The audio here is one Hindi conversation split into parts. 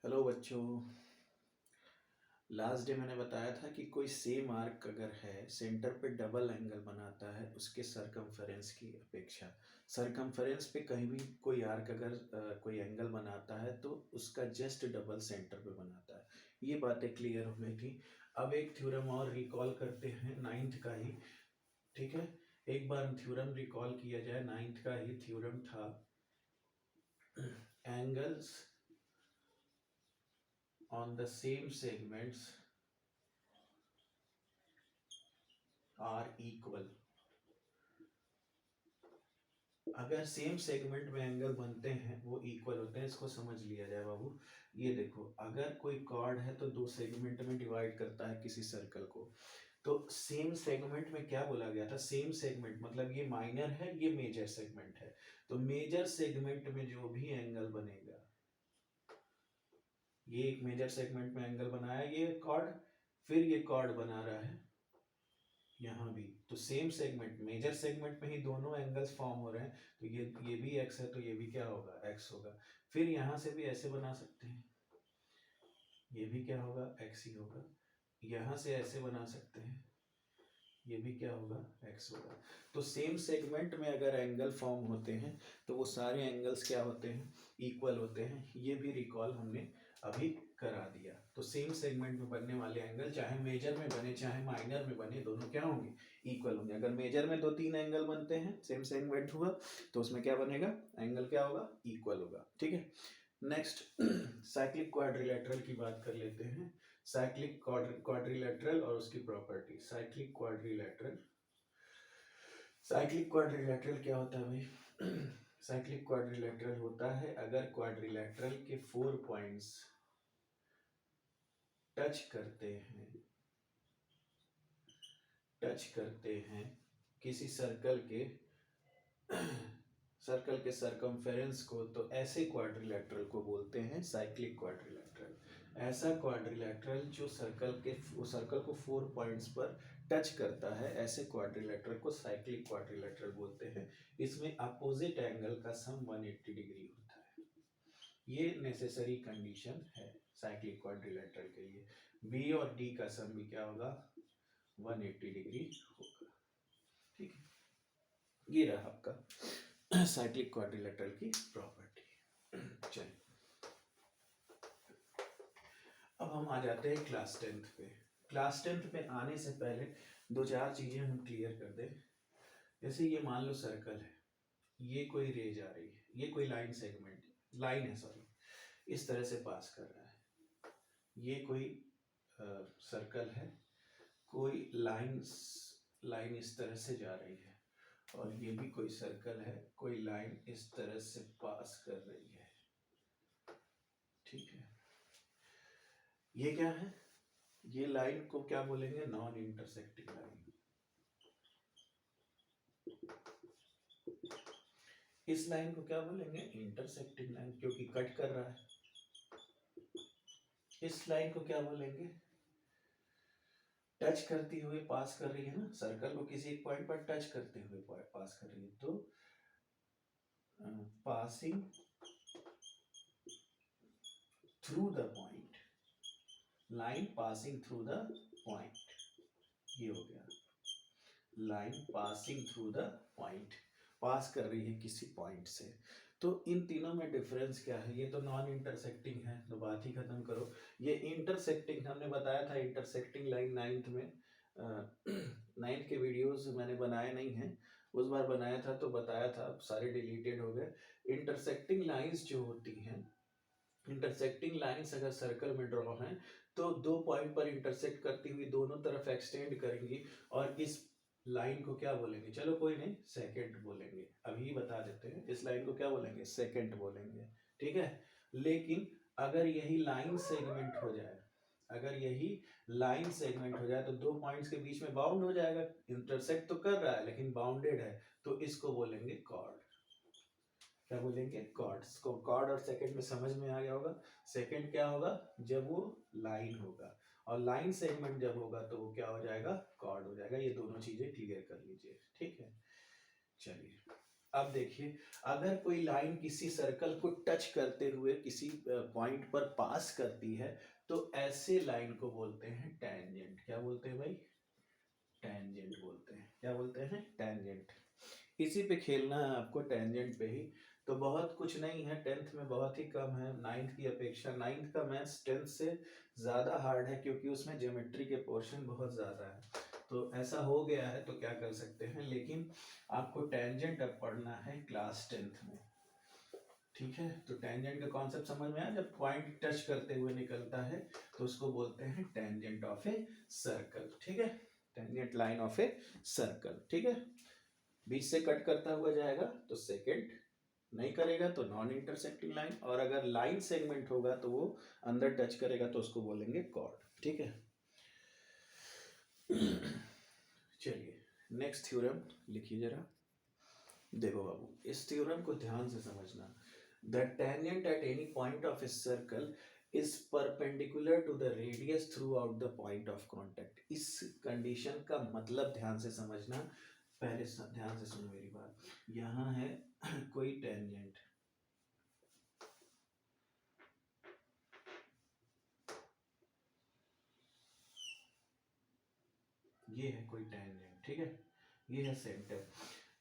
हेलो बच्चों। लास्ट डे मैंने बताया था कि कोई सेम आर्क अगर है सेंटर पे डबल एंगल बनाता है उसके सरकमफेरेंस की अपेक्षा। सरकमफेरेंस पे कहीं भी कोई आर्क अगर कोई एंगल बनाता है तो उसका जस्ट डबल सेंटर पे बनाता है। ये बातें क्लियर हो गई थी। अब एक थ्योरम और रिकॉल करते हैं, नाइन्थ का ही। ठीक है, एक बार थ्योरम रिकॉल किया जाए। नाइन्थ का ही थ्योरम था, angles on the same segments are equal। अगर सेम सेगमेंट में एंगल बनते हैं वो इक्वल होते हैं, इसको समझ लिया जाए बाबू। ये देखो, अगर कोई कॉर्ड है तो दो सेगमेंट में डिवाइड करता है किसी सर्कल को। तो सेम सेगमेंट में क्या बोला गया था? सेम सेगमेंट मतलब ये माइनर है, ये मेजर सेगमेंट है। तो मेजर सेगमेंट में जो भी एंगल बनेगा, ये एक मेजर सेगमेंट में एंगल बनाया ये कॉर्ड, फिर ये कॉर्ड बना रहा है यहाँ भी। तो सेम सेगमेंट, मेजर सेगमेंट में ही दोनों एंगल्स फॉर्म हो रहे हैं। तो ये भी एक्स है तो ये भी क्या होगा? एक्स होगा। फिर यहाँ से भी ऐसे बना सकते हैं, ये भी क्या होगा? एक्स ही होगा। यहाँ से ऐसे बना सकते हैं, ये भी क्या होगा? एक्स होगा। तो सेम सेगमेंट में अगर एंगल फॉर्म होते हैं तो वो सारे एंगल्स क्या होते हैं? इक्वल होते हैं। ये भी रिकॉल हमने अभी करा दिया। तो सेम सेगमेंट में बनने वाले एंगल चाहे मेजर में बने चाहे माइनर में बने, दोनों क्या होंगे? इक्वल होंगे। अगर मेजर में दो तीन एंगल बनते हैं, सेम सेगमेंट हुआ, तो उसमें क्या बनेगा? एंगल क्या होगा? इक्वल होगा। ठीक है, नेक्स्ट साइक्लिक क्वाड्रिलेटरल की बात कर लेते हैं। साइक्लिक क्वाड्रिलेटरल और उसकी property. Cyclic quadrilateral, cyclic quadrilateral क्या होता है भाई? साइक्लिक क्वाड्रिलेटरल होता है अगर क्वाड्रिलेटरल के 4 पॉइंट्स टच करते हैं, किसी सर्कल के सरकमफेरेंस को, तो ऐसे क्वाड्रिलेटरल को बोलते हैं साइक्लिक क्वाड्रिलेटरल। ऐसा क्वाड्रिलेटरल जो सर्कल को 4 पॉइंट्स पर टच करता है, ऐसे क्वाड्रिलेटरल को साइक्लिक क्वाड्रिलेटरल बोलते हैं। इसमें अपोजिट एंगल का सम 180 डिग्री होता है। ये नेसेसरी कंडीशन है साइक्लिक क्वाड्रिलेटरल के लिए। बी और डी का सम भी क्या होगा? 180 डिग्री होगा। ठीक है, ये रहा आपका साइक्लिक क्वाड्रिलेटरल की प्रॉपर्टी। चलिए, अब हम आ जाते हैं क्लास 10th पे। क्लास 10th पे आने से पहले दो चार चीजें हम क्लियर कर दें। जैसे ये मान लो सर्कल है, ये कोई रे जा रही है, ये कोई लाइन है सॉरी, इस तरह से पास कर रहा है। ये कोई सर्कल है, कोई लाइन इस तरह से जा रही है, और ये भी कोई सर्कल है, कोई लाइन इस तरह से पास कर रही है। ठीक है, ये क्या है? ये लाइन को क्या बोलेंगे? Non intersecting line. इस लाइन को क्या बोलेंगे? इंटरसेक्टिंग लाइन, क्योंकि कट कर रहा है। इस लाइन को क्या बोलेंगे? टच करती हुए पास कर रही है ना, सर्कल को किसी एक पॉइंट पर टच करते हुए पास कर रही है, तो passing through the point, line passing through the point, ये हो गया। Line passing through the point, pass कर रही है किसी पॉइंट से। तो इन तीनों में डिफरेंस क्या है? ये तो नॉन इंटरसेक्टिंग है, तो बात ही खत्म करो। ये इंटरसेक्टिंग हमने बताया था, इंटरसेक्टिंग लाइन नाइन्थ में, नाइन्थ के वीडियोस मैंने बनाए नहीं हैं, उस बार बनाया था तो बताया था, सारे डिलीटेड हो गए। इंटरसेक्टिंग लाइंस जो होती हैं, इंटरसेक्टिंग लाइंस अगर सर्कल में ड्रॉ हैं तो दो पॉइंट पर इंटरसेक्ट करती हुई दोनों तरफ एक्सटेंड करेंगी, और इस लाइन को क्या बोलेंगे? चलो कोई नहीं, सेकंड बोलेंगे। अभी बता देते हैं, इस लाइन को क्या बोलेंगे? सेकंड बोलेंगे। ठीक है, लेकिन अगर यही लाइन सेगमेंट हो जाए, तो दो पॉइंट्स के बीच में बाउंड हो जाएगा। इंटरसेक्ट तो कर रहा है लेकिन बाउंडेड है, तो इसको बोलेंगे कॉर्ड। क्या बोलेंगे? कॉर्ड्स को। कॉर्ड और सेकंड में समझ में आ गया होगा। सेकंड क्या होगा? जब वो लाइन होगा, और लाइन सेगमेंट जब होगा तो वो क्या हो जाएगा? कॉर्ड हो जाएगा। ये दोनों चीजें क्लियर कर लीजिए। ठीक है, चलिए अब देखिए, अगर कोई लाइन किसी सर्कल को टच करते हुए किसी पॉइंट पर पास करती है तो ऐसे लाइन को बोलते हैं टेंजेंट। क्या बोलते हैं भाई? टेंजेंट बोलते हैं। क्या बोलते हैं? टेंजेंट। इसी पे खेलना है आपको, टेंजेंट पे ही। तो बहुत कुछ नहीं है, 10th में बहुत ही कम है 9th की अपेक्षा। 9th का मैथ्स 10th से ज़्यादा हार्ड है क्योंकि उसमें ज्योमेट्री के पोर्शन बहुत ज़्यादा है। तो ऐसा हो गया है तो क्या कर सकते हैं, लेकिन आपको टेंजेंट अब पढ़ना है क्लास 10th में। ठीक है, तो टेंजेंट का कॉन्सेप्ट समझ में आया? जब पॉइंट टच करते हुए निकलता है तो उसको बोलते हैं टेंजेंट ऑफ ए सर्कल। ठीक है, tangent line of a circle. ठीक है, बीच से कट करता हुआ जाएगा तो सेकेंड, नहीं करेगा तो नॉन इंटरसेक्टिंग लाइन, और अगर लाइन सेगमेंट होगा तो वो अंदर टच करेगा तो उसको बोलेंगे कॉर्ड। ठीक है, चलिए नेक्स्ट थ्योरम लिखिए जरा। देखो बाबू, इस थ्योरम को ध्यान से समझना। The tangent at any point of a circle is perpendicular to the radius throughout the point of contact. इस कंडीशन का मतलब ध्यान से समझना। पहले ध्यान से सुनो मेरी बात। यहाँ है कोई टेंजेंट, ये है कोई टेंजेंट। ठीक है, ये है सेंटर।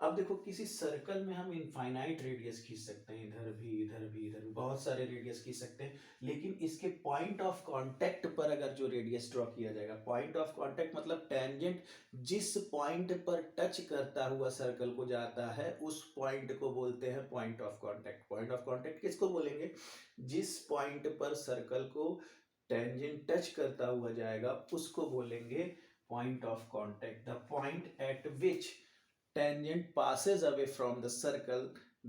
अब देखो, किसी सर्कल में हम इनफाइनाइट रेडियस खींच सकते हैं, इधर भी इधर भी इधर भी बहुत सारे रेडियस खींच सकते हैं, लेकिन इसके पॉइंट ऑफ कांटेक्ट पर अगर जो रेडियस ड्रॉ किया जाएगा, पॉइंट ऑफ कांटेक्ट मतलब टेंजेंट जिस पॉइंट पर टच करता हुआ सर्कल को जाता है उस पॉइंट को बोलते हैं point of contact. Point of contact किसको बोलेंगे? जिस पॉइंट पर सर्कल को टेंजेंट टच करता हुआ जाएगा उसको बोलेंगे point of contact. The point eight which tangent passes away from the circle,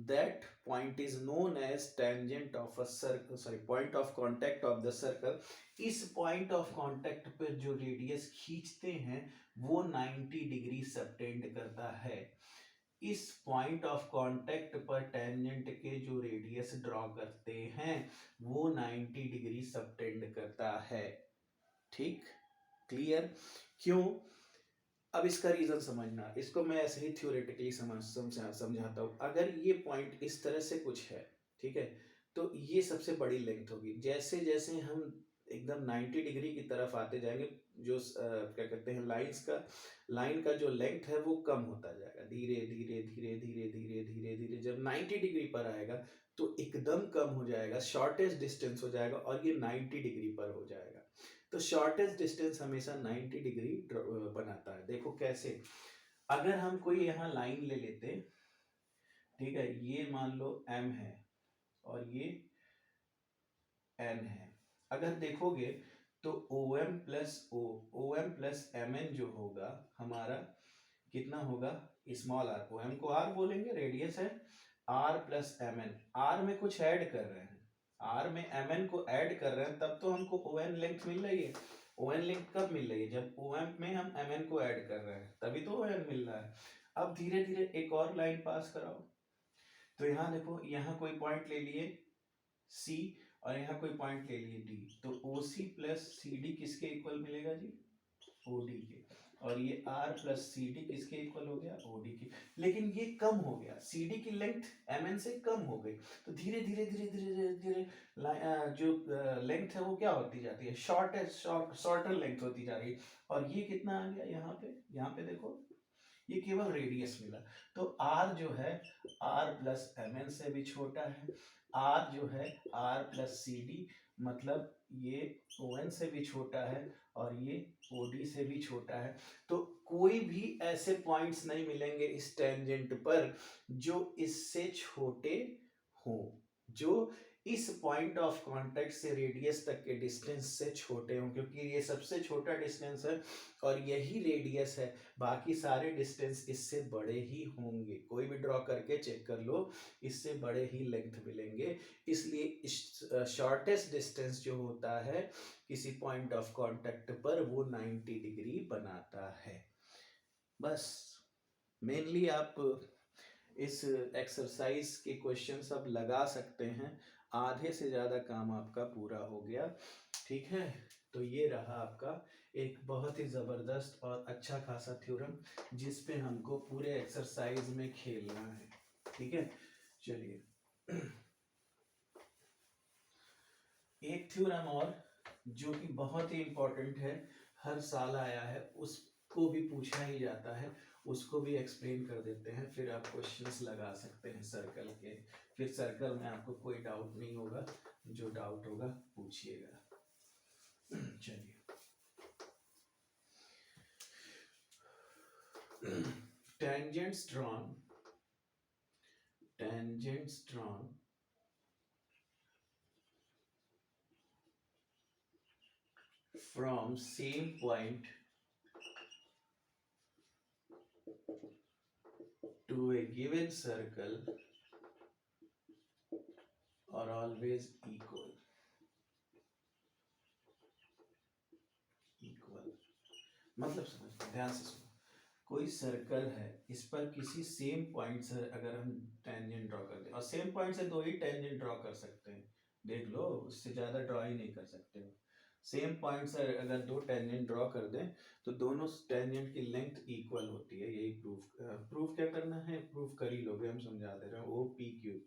that point is known as tangent of a circle, sorry, point of contact of the circle। इस point of contact पर जो रेडियस खींचते हैं वो 90 डिग्री सबटेंड करता है। इस पॉइंट ऑफ कांटेक्ट पर टेंजेंट के जो रेडियस ड्रॉ करते हैं वो 90 डिग्री सबटेंड करता है। ठीक, क्लियर? क्यों? अब इसका रीजन समझना, इसको मैं ऐसे ही थ्योरेटिकली समझाता हूँ। अगर ये पॉइंट इस तरह से कुछ है, ठीक है, तो ये सबसे बड़ी लेंथ होगी। जैसे जैसे हम एकदम 90 डिग्री की तरफ आते जाएंगे, जो क्या कहते हैं लाइन का जो लेंथ है वो कम होता जाएगा, धीरे धीरे धीरे धीरे धीरे धीरे धीरे। जब 90 डिग्री पर आएगा तो एकदम कम हो जाएगा, शॉर्टेस्ट डिस्टेंस हो जाएगा और ये 90 डिग्री पर हो जाएगा। तो शॉर्टेस्ट डिस्टेंस हमेशा 90 डिग्री बनाता है। देखो कैसे, अगर हम कोई यहाँ लाइन ले लेते, ठीक है, ये मान लो m है और ये n है। अगर देखोगे तो OM प्लस MN जो होगा हमारा कितना होगा? स्मॉल r, OM को r बोलेंगे, रेडियस है, r प्लस MN। r में कुछ ऐड कर रहे हैं, r में mn को ऐड कर रहे हैं, तब तो हमको ON लेंथ मिल रही है। ON लेंथ कब मिल रही है? जब OM में हम mn को ऐड कर रहे हैं, तभी तो ON मिल रहा है। अब धीरे धीरे एक और लाइन पास कराओ, तो यहाँ देखो, यहाँ कोई पॉइंट ले लिए C और यहाँ कोई पॉइंट ले लिए D, तो OC प्लस CD किसके इक्वल मिलेगा जी? OD के। और ये R प्लस CD किसके इक्वल हो गया? OD के। लेकिन ये कम हो गया, CD की लेंथ MN से कम हो गई, तो धीरे धीरे धीरे धीरे धीरे धीरे जो लेंथ है वो क्या होती जाती है? शॉर्टर लेंथ होती जा रही है। और ये कितना आ गया यहाँ पे देखो, ये केवल रेडियस मिला। तो R जो है R प्लस MN से भी छोटा है, R जो है R प्लस CD, मतलब ये ON से भी छोटा है और ये OD से भी छोटा है। तो कोई भी ऐसे पॉइंट्स नहीं मिलेंगे इस टेंजेंट पर जो इससे छोटे हो, जो इस पॉइंट ऑफ कांटेक्ट से रेडियस तक के डिस्टेंस से छोटे हों, क्योंकि ये सबसे छोटा डिस्टेंस है और यही रेडियस है। बाकी सारे डिस्टेंस इससे बड़े ही होंगे, कोई भी ड्रॉ करके चेक कर लो, इससे बड़े ही लेंथ मिलेंगे। इसलिए शॉर्टेस्ट डिस्टेंस जो होता है किसी पॉइंट ऑफ कांटेक्ट पर वो 90 डिग्री बनाता है। बस मेनली आप इस एक्सरसाइज के क्वेश्चन सब लगा सकते हैं, आधे से ज़्यादा काम आपका पूरा हो गया। ठीक है, तो ये रहा आपका एक बहुत ही ज़बरदस्त और अच्छा खासा थ्योरम जिस पे हमको पूरे एक्सरसाइज में खेलना है। ठीक है, चलिए एक थ्योरम और जो कि बहुत ही इंपॉर्टेंट है, हर साल आया है, उसको भी पूछा ही जाता है, उसको भी एक्सप्लेन कर देते हैं, फिर आप क्वेश्चंस लगा सकते हैं सर्कल के, फिर सर्कल में आपको कोई डाउट नहीं होगा, जो डाउट होगा पूछिएगा। चलिए tangents drawn from same point to a given circle are always equal. मतलब समझ ध्यान से सुनो, कोई सर्कल है, इस पर किसी सेम पॉइंट से अगर हम टेंजेंट ड्रॉ कर दें, और सेम पॉइंट से दो ही टेंजेंट ड्रॉ कर सकते हैं, देख लो, उससे ज्यादा ड्रॉ ही नहीं कर सकते हो। सेम पॉइंट से अगर दो टेंजेंट ड्रॉ कर दें तो दोनों टेंजेंट की लेंथ इक्वल होती है, यही प्रूफ क्या करना है, प्रूफ कर ही लोगे, हम समझा दे रहे हैं, ओ पी क्यू।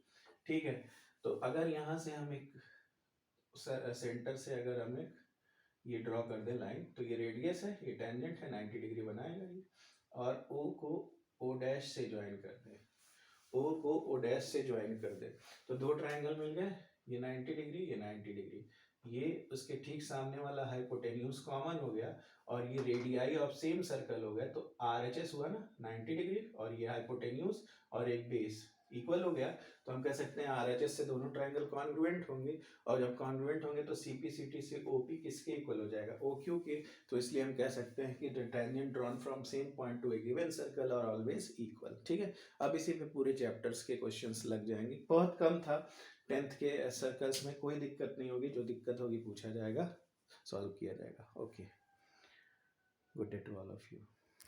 ठीक है, तो अगर यहाँ से हम एक सेंटर से अगर हम एक ये ड्रॉ कर दे लाइन, तो ये रेडियस है, ये टेंजेंट है, 90 डिग्री बनाएगा ये, और ओ को ओ डैश से ज्वाइन कर दे, ओ को ओ डैश से ज्वाइन कर दे, तो दो ट्रायंगल मिल गए, ये 90 डिग्री, ये 90 डिग्री, ये उसके ठीक सामने वाला हाइपोटेन्यूज कॉमन हो गया, और ये रेडियाई ऑफ सेम सर्कल हो गया, तो आरएचएस हुआ ना 90 डिग्री, और ये हाइपोटेन्यूज और एक बेस इक्वल हो गया, तो हम कह सकते हैं आरएचएस से दोनों ट्रायंगल कॉन्ग्रुएंट होंगे, और जब कॉन्ग्रुएंट होंगे तो सीपी से ओपी किसके इक्वल हो जाएगा, ओक्यू के, तो इसलिए हम कह सकते हैं कि the tangent drawn from same point to a given circle are always equal. ठीक है, अब इसी पे पूरे चैप्टर्स के क्वेश्चंस लग जाएंगे, बहुत कम था, 10th के सर्कल्स में कोई दिक्कत नहीं होगी, जो दिक्कत होगी पूछा जाएगा, सॉल्व किया जाएगा। Okay, good day to all of you.